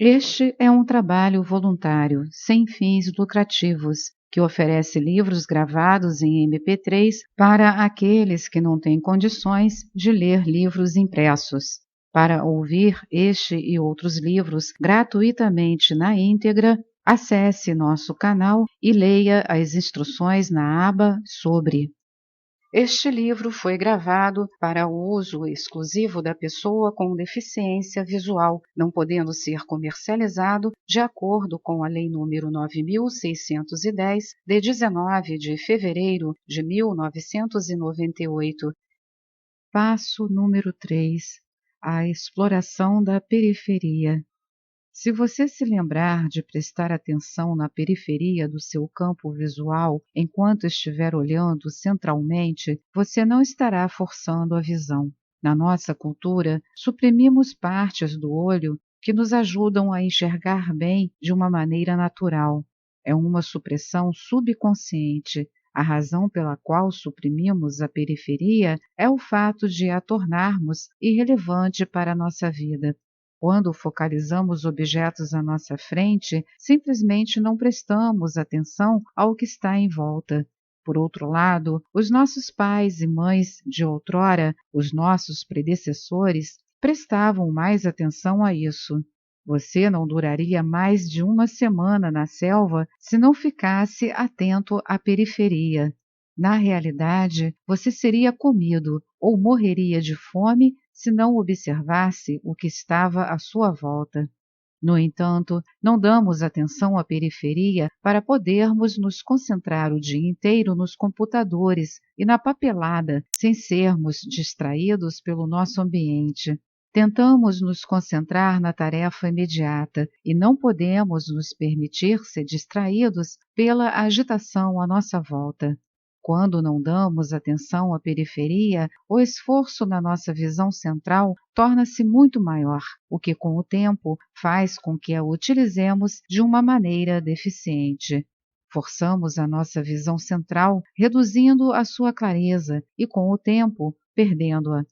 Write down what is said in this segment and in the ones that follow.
Este é um trabalho voluntário, sem fins lucrativos, que oferece livros gravados em MP3 para aqueles que não têm condições de ler livros impressos. Para ouvir este e outros livros gratuitamente na íntegra, acesse nosso canal e leia as instruções na aba Sobre. Este livro foi gravado para o uso exclusivo da pessoa com deficiência visual, não podendo ser comercializado de acordo com a Lei nº 9.610, de 19 de fevereiro de 1998. Passo número 3. A exploração da periferia. Se você se lembrar de prestar atenção na periferia do seu campo visual enquanto estiver olhando centralmente, você não estará forçando a visão. Na nossa cultura, suprimimos partes do olho que nos ajudam a enxergar bem de uma maneira natural. É uma supressão subconsciente. A razão pela qual suprimimos a periferia é o fato de a tornarmos irrelevante para a nossa vida. Quando focalizamos objetos à nossa frente, simplesmente não prestamos atenção ao que está em volta. Por outro lado, os nossos pais e mães de outrora, os nossos predecessores, prestavam mais atenção a isso. Você não duraria mais de uma semana na selva se não ficasse atento à periferia. Na realidade, você seria comido ou morreria de fome se não observasse o que estava à sua volta. No entanto, não damos atenção à periferia para podermos nos concentrar o dia inteiro nos computadores e na papelada, sem sermos distraídos pelo nosso ambiente. Tentamos nos concentrar na tarefa imediata e não podemos nos permitir ser distraídos pela agitação à nossa volta. Quando não damos atenção à periferia, o esforço na nossa visão central torna-se muito maior, o que com o tempo faz com que a utilizemos de uma maneira deficiente. Forçamos a nossa visão central, reduzindo a sua clareza e, com o tempo, perdendo-a.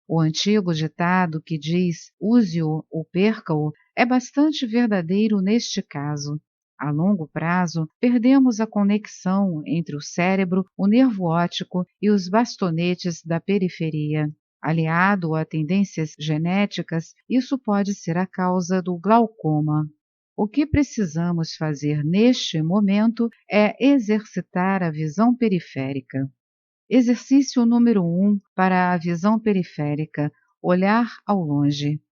O antigo ditado que diz use-o ou perca-o é bastante verdadeiro neste caso. A longo prazo, perdemos a conexão entre o cérebro, o nervo óptico e os bastonetes da periferia. Aliado a tendências genéticas, isso pode ser a causa do glaucoma. O que precisamos fazer neste momento é exercitar a visão periférica. Exercício número 1 para a visão periférica: olhar ao longe.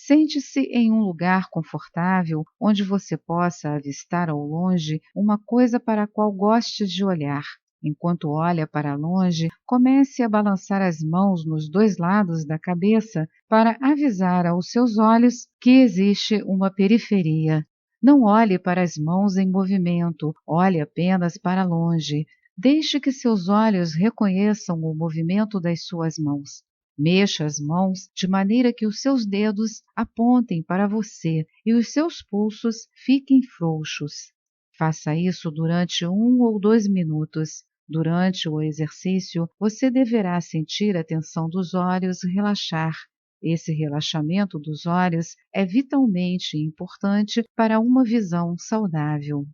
Sente-se em um lugar confortável onde você possa avistar ao longe uma coisa para a qual goste de olhar. Enquanto olha para longe, comece a balançar as mãos nos dois lados da cabeça para avisar aos seus olhos que existe uma periferia. Não olhe para as mãos em movimento, olhe apenas para longe. Deixe que seus olhos reconheçam o movimento das suas mãos. Mexa as mãos de maneira que os seus dedos apontem para você e os seus pulsos fiquem frouxos. Faça isso durante 1 ou 2 minutos. Durante o exercício, você deverá sentir a tensão dos olhos relaxar. Esse relaxamento dos olhos é vitalmente importante para uma visão saudável.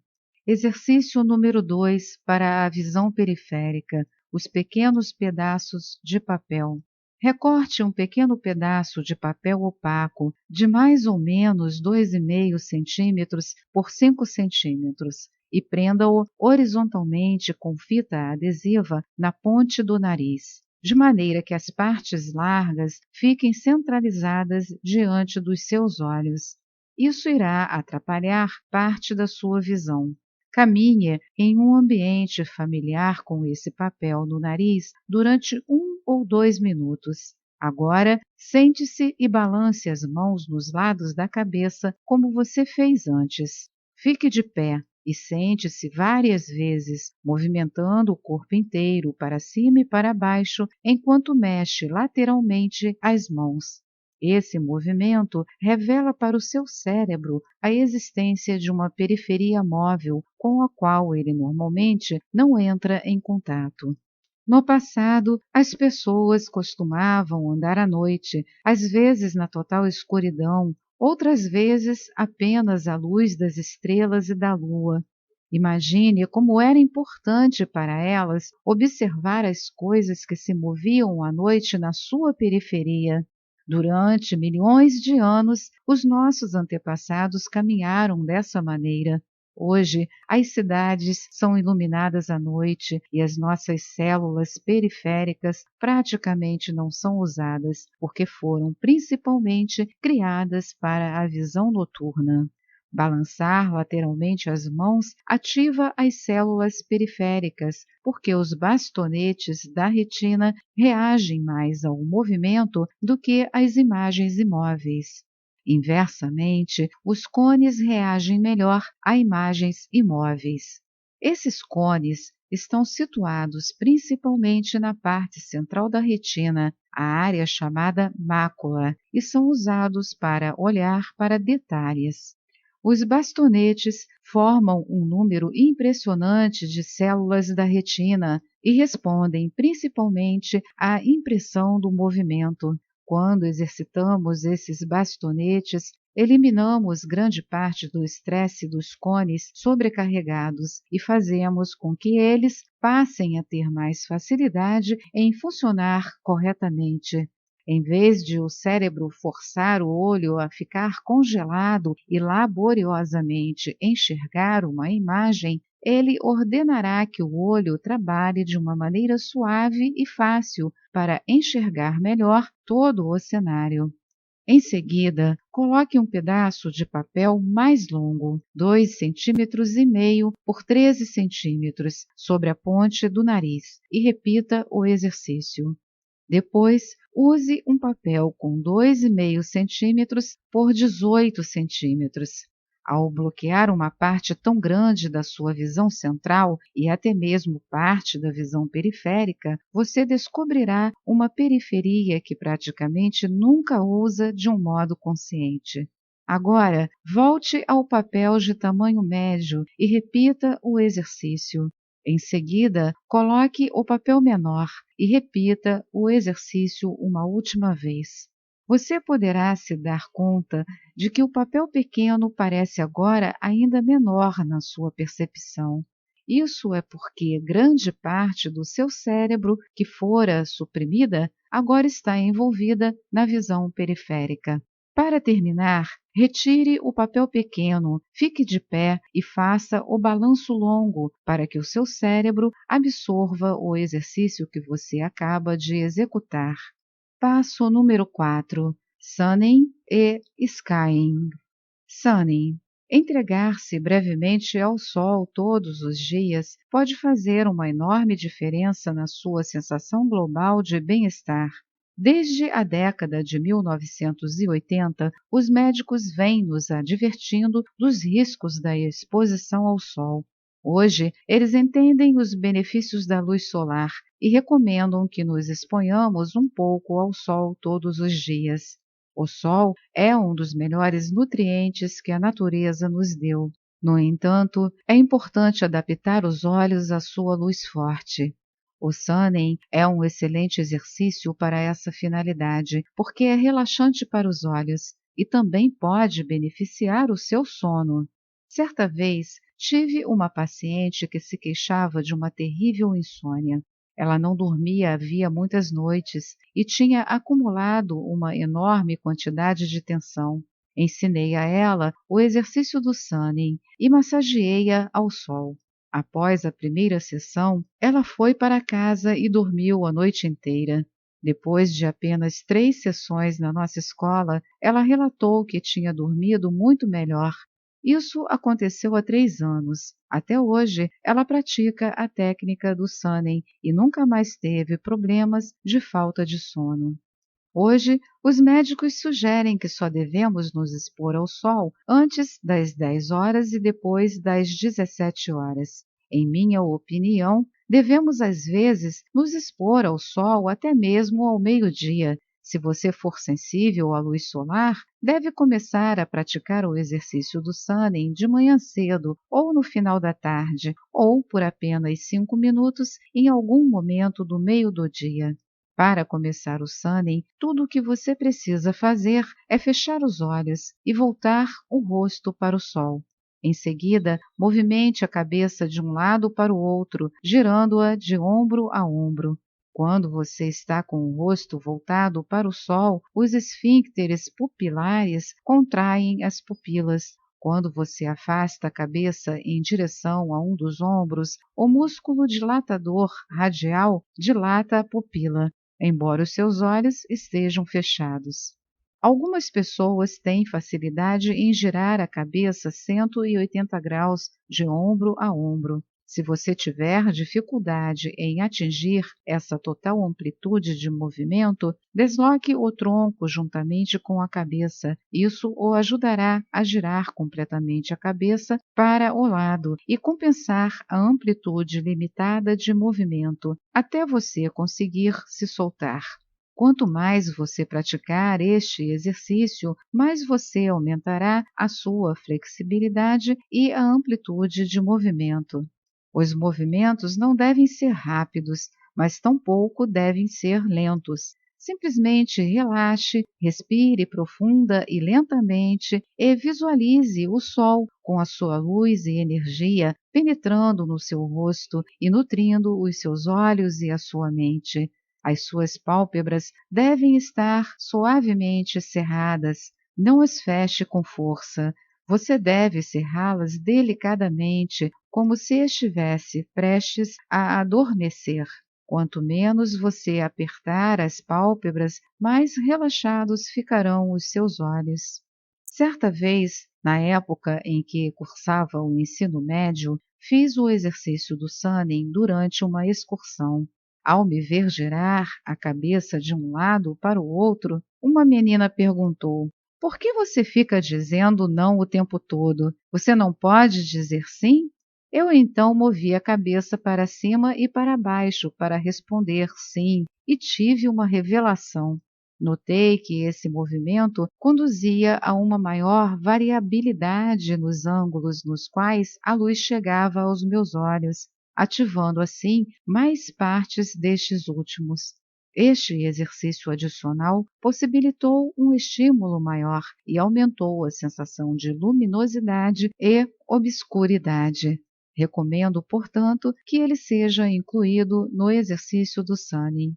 Exercício número 2 para a visão periférica: os pequenos pedaços de papel. Recorte um pequeno pedaço de papel opaco de mais ou menos 2,5 centímetros por 5 centímetros e prenda-o horizontalmente com fita adesiva na ponte do nariz, de maneira que as partes largas fiquem centralizadas diante dos seus olhos. Isso irá atrapalhar parte da sua visão. Caminhe em um ambiente familiar com esse papel no nariz durante 1 ou 2 minutos. Agora, sente-se e balance as mãos nos lados da cabeça como você fez antes. Fique de pé e sente-se várias vezes, movimentando o corpo inteiro para cima e para baixo enquanto mexe lateralmente as mãos. Esse movimento revela para o seu cérebro a existência de uma periferia móvel com a qual ele normalmente não entra em contato. No passado, as pessoas costumavam andar à noite, às vezes na total escuridão, outras vezes apenas a luz das estrelas e da lua. Imagine como era importante para elas observar as coisas que se moviam à noite na sua periferia. Durante milhões de anos, os nossos antepassados caminharam dessa maneira. Hoje, as cidades são iluminadas à noite e as nossas células periféricas praticamente não são usadas, porque foram principalmente criadas para a visão noturna. Balançar lateralmente as mãos ativa as células periféricas, porque os bastonetes da retina reagem mais ao movimento do que as imagens imóveis. Inversamente, os cones reagem melhor a imagens imóveis. Esses cones estão situados principalmente na parte central da retina, a área chamada mácula, e são usados para olhar para detalhes. Os bastonetes formam um número impressionante de células da retina e respondem principalmente à impressão do movimento. Quando exercitamos esses bastonetes, eliminamos grande parte do estresse dos cones sobrecarregados e fazemos com que eles passem a ter mais facilidade em funcionar corretamente. Em vez de o cérebro forçar o olho a ficar congelado e laboriosamente enxergar uma imagem, ele ordenará que o olho trabalhe de uma maneira suave e fácil para enxergar melhor todo o cenário. Em seguida, coloque um pedaço de papel mais longo, 2,5 cm por 13 cm, sobre a ponte do nariz e repita o exercício. Depois, use um papel com 2,5 cm por 18 cm. Ao bloquear uma parte tão grande da sua visão central e até mesmo parte da visão periférica, você descobrirá uma periferia que praticamente nunca usa de um modo consciente. Agora, volte ao papel de tamanho médio e repita o exercício. Em seguida, coloque o papel menor e repita o exercício uma última vez. Você poderá se dar conta de que o papel pequeno parece agora ainda menor na sua percepção. Isso é porque grande parte do seu cérebro, que fora suprimida, agora está envolvida na visão periférica. Para terminar, retire o papel pequeno, fique de pé e faça o balanço longo para que o seu cérebro absorva o exercício que você acaba de executar. Passo número 4. Sunning e Skying. Sunning. Entregar-se brevemente ao sol todos os dias pode fazer uma enorme diferença na sua sensação global de bem-estar. Desde a década de 1980, os médicos vêm nos advertindo dos riscos da exposição ao sol. Hoje, eles entendem os benefícios da luz solar e recomendam que nos exponhamos um pouco ao sol todos os dias. O sol é um dos melhores nutrientes que a natureza nos deu. No entanto, é importante adaptar os olhos à sua luz forte. O sunning é um excelente exercício para essa finalidade, porque é relaxante para os olhos e também pode beneficiar o seu sono. Certa vez, tive uma paciente que se queixava de uma terrível insônia. Ela não dormia havia muitas noites e tinha acumulado uma enorme quantidade de tensão. Ensinei a ela o exercício do sunning e massageei-a ao sol. Após a primeira sessão, ela foi para casa e dormiu a noite inteira. Depois de apenas 3 sessões na nossa escola, ela relatou que tinha dormido muito melhor. Isso aconteceu há 3 anos. Até hoje, ela pratica a técnica do sunning e nunca mais teve problemas de falta de sono. Hoje, os médicos sugerem que só devemos nos expor ao sol antes das 10 horas e depois das 17 horas. Em minha opinião, devemos às vezes nos expor ao sol até mesmo ao meio-dia. Se você for sensível à luz solar, deve começar a praticar o exercício do sunning de manhã cedo ou no final da tarde, ou por apenas 5 minutos em algum momento do meio do dia. Para começar o Sunning, tudo o que você precisa fazer é fechar os olhos e voltar o rosto para o sol. Em seguida, movimente a cabeça de um lado para o outro, girando-a de ombro a ombro. Quando você está com o rosto voltado para o sol, os esfíncteres pupilares contraem as pupilas. Quando você afasta a cabeça em direção a um dos ombros, o músculo dilatador radial dilata a pupila, embora os seus olhos estejam fechados. Algumas pessoas têm facilidade em girar a cabeça 180 graus de ombro a ombro. Se você tiver dificuldade em atingir essa total amplitude de movimento, desloque o tronco juntamente com a cabeça. Isso o ajudará a girar completamente a cabeça para o lado e compensar a amplitude limitada de movimento, até você conseguir se soltar. Quanto mais você praticar este exercício, mais você aumentará a sua flexibilidade e a amplitude de movimento. Os movimentos não devem ser rápidos, mas tampouco devem ser lentos. Simplesmente relaxe, respire profunda e lentamente e visualize o sol com a sua luz e energia penetrando no seu rosto e nutrindo os seus olhos e a sua mente. As suas pálpebras devem estar suavemente cerradas. Não as feche com força. Você deve cerrá-las delicadamente, como se estivesse prestes a adormecer. Quanto menos você apertar as pálpebras, mais relaxados ficarão os seus olhos. Certa vez, na época em que cursava o ensino médio, fiz o exercício do Sunning durante uma excursão. Ao me ver girar a cabeça de um lado para o outro, uma menina perguntou: "Por que você fica dizendo não o tempo todo? Você não pode dizer sim?" Eu então movi a cabeça para cima e para baixo para responder sim, e tive uma revelação. Notei que esse movimento conduzia a uma maior variabilidade nos ângulos nos quais a luz chegava aos meus olhos, ativando assim mais partes destes últimos. Este exercício adicional possibilitou um estímulo maior e aumentou a sensação de luminosidade e obscuridade. Recomendo, portanto, que ele seja incluído no exercício do Sunning.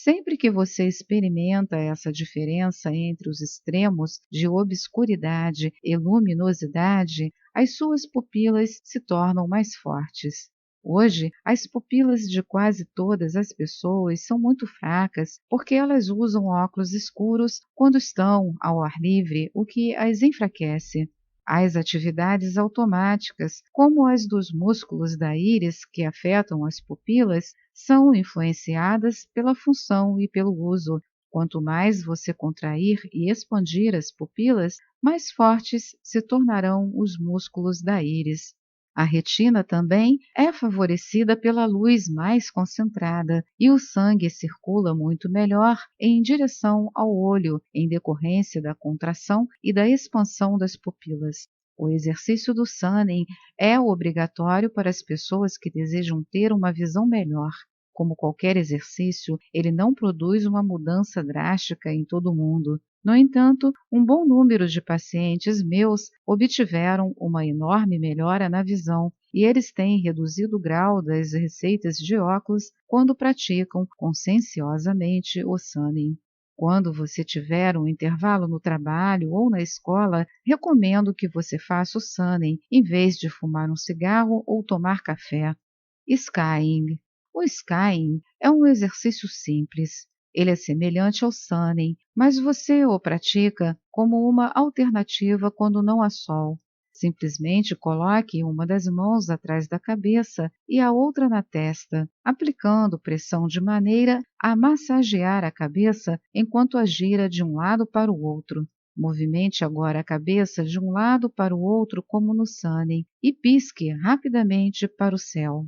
Sempre que você experimenta essa diferença entre os extremos de obscuridade e luminosidade, as suas pupilas se tornam mais fortes. Hoje, as pupilas de quase todas as pessoas são muito fracas porque elas usam óculos escuros quando estão ao ar livre, o que as enfraquece. As atividades automáticas, como as dos músculos da íris que afetam as pupilas, são influenciadas pela função e pelo uso. Quanto mais você contrair e expandir as pupilas, mais fortes se tornarão os músculos da íris. A retina também é favorecida pela luz mais concentrada e o sangue circula muito melhor em direção ao olho, em decorrência da contração e da expansão das pupilas. O exercício do Sunning é obrigatório para as pessoas que desejam ter uma visão melhor. Como qualquer exercício, ele não produz uma mudança drástica em todo o mundo. No entanto, um bom número de pacientes meus obtiveram uma enorme melhora na visão e eles têm reduzido o grau das receitas de óculos quando praticam conscienciosamente o Sunning. Quando você tiver um intervalo no trabalho ou na escola, recomendo que você faça o Sunning em vez de fumar um cigarro ou tomar café. Skying. O Skying é um exercício simples. Ele é semelhante ao Sunning, mas você o pratica como uma alternativa quando não há sol. Simplesmente coloque uma das mãos atrás da cabeça e a outra na testa, aplicando pressão de maneira a massagear a cabeça enquanto a gira de um lado para o outro. Movimente agora a cabeça de um lado para o outro como no Sunning e pisque rapidamente para o céu.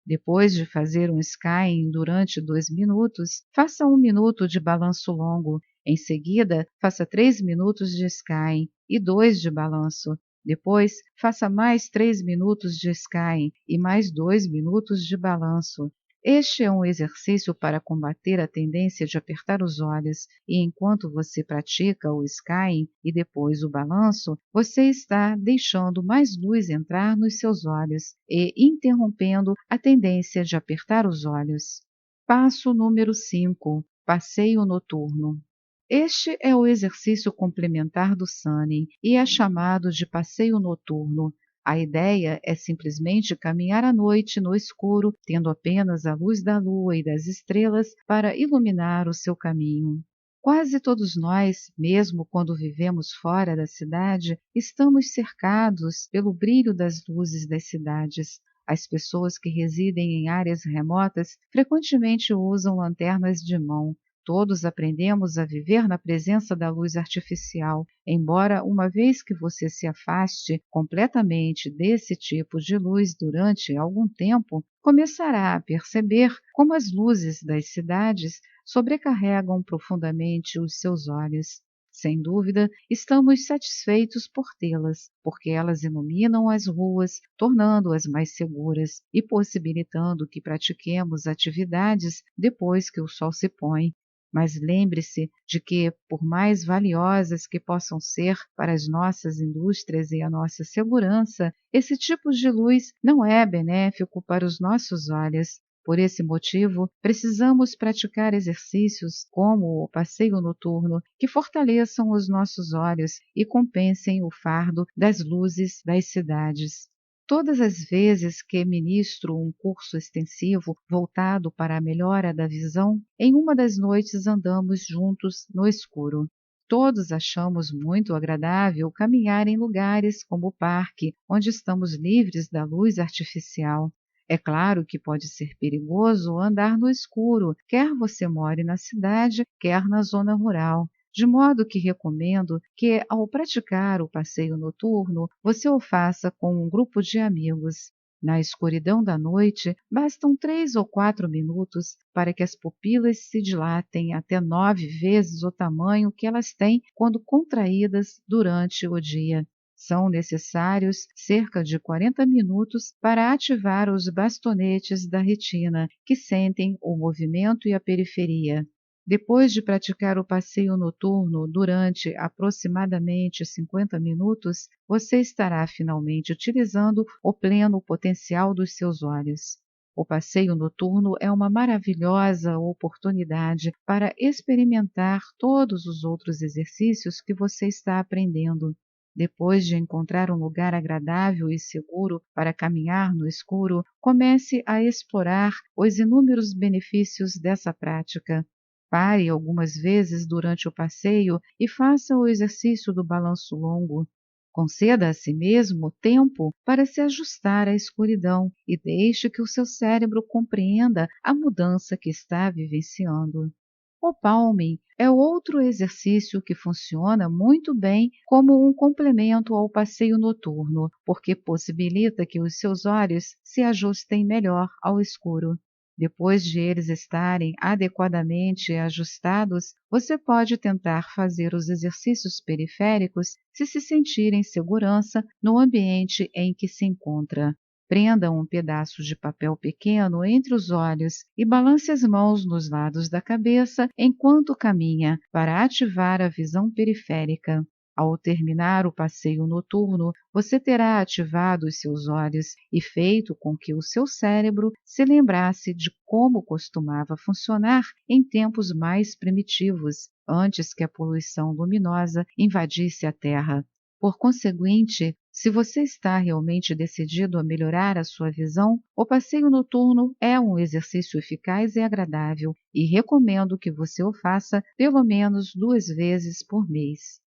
Depois de fazer um skying durante 2 minutos, faça 1 minuto de balanço longo. Em seguida, faça 3 minutos de skying e 2 de balanço. Depois, faça mais 3 minutos de skying e mais 2 minutos de balanço. Este é um exercício para combater a tendência de apertar os olhos, e enquanto você pratica o skying e depois o balanço, você está deixando mais luz entrar nos seus olhos e interrompendo a tendência de apertar os olhos. Passo número 5. Passeio noturno. Este é o exercício complementar do Sunning e é chamado de passeio noturno. A ideia é simplesmente caminhar à noite no escuro, tendo apenas a luz da lua e das estrelas para iluminar o seu caminho. Quase todos nós, mesmo quando vivemos fora da cidade, estamos cercados pelo brilho das luzes das cidades. As pessoas que residem em áreas remotas frequentemente usam lanternas de mão. Todos aprendemos a viver na presença da luz artificial, embora uma vez que você se afaste completamente desse tipo de luz durante algum tempo, começará a perceber como as luzes das cidades sobrecarregam profundamente os seus olhos. Sem dúvida, estamos satisfeitos por tê-las, porque elas iluminam as ruas, tornando-as mais seguras e possibilitando que pratiquemos atividades depois que o sol se põe. Mas lembre-se de que, por mais valiosas que possam ser para as nossas indústrias e a nossa segurança, esse tipo de luz não é benéfico para os nossos olhos. Por esse motivo, precisamos praticar exercícios como o passeio noturno que fortaleçam os nossos olhos e compensem o fardo das luzes das cidades. Todas as vezes que ministro um curso extensivo voltado para a melhora da visão, em uma das noites andamos juntos no escuro. Todos achamos muito agradável caminhar em lugares como o parque, onde estamos livres da luz artificial. É claro que pode ser perigoso andar no escuro, quer você more na cidade, quer na zona rural. De modo que recomendo que, ao praticar o passeio noturno, você o faça com um grupo de amigos. Na escuridão da noite, bastam 3 ou 4 minutos para que as pupilas se dilatem até 9 vezes o tamanho que elas têm quando contraídas durante o dia. São necessários cerca de 40 minutos para ativar os bastonetes da retina, que sentem o movimento e a periferia. Depois de praticar o passeio noturno durante aproximadamente 50 minutos, você estará finalmente utilizando o pleno potencial dos seus olhos. O passeio noturno é uma maravilhosa oportunidade para experimentar todos os outros exercícios que você está aprendendo. Depois de encontrar um lugar agradável e seguro para caminhar no escuro, comece a explorar os inúmeros benefícios dessa prática. Pare algumas vezes durante o passeio e faça o exercício do balanço longo. Conceda a si mesmo tempo para se ajustar à escuridão e deixe que o seu cérebro compreenda a mudança que está vivenciando. O palming é outro exercício que funciona muito bem como um complemento ao passeio noturno, porque possibilita que os seus olhos se ajustem melhor ao escuro. Depois de eles estarem adequadamente ajustados, você pode tentar fazer os exercícios periféricos se sentir em segurança no ambiente em que se encontra. Prenda um pedaço de papel pequeno entre os olhos e balance as mãos nos lados da cabeça enquanto caminha para ativar a visão periférica. Ao terminar o passeio noturno, você terá ativado os seus olhos e feito com que o seu cérebro se lembrasse de como costumava funcionar em tempos mais primitivos, antes que a poluição luminosa invadisse a Terra. Por conseguinte, se você está realmente decidido a melhorar a sua visão, o passeio noturno é um exercício eficaz e agradável e recomendo que você o faça pelo menos 2 vezes por mês.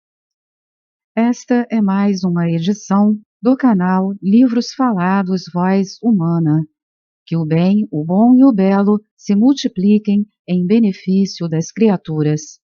Esta é mais uma edição do canal Livros Falados Voz Humana. Que o bem, o bom e o belo se multipliquem em benefício das criaturas.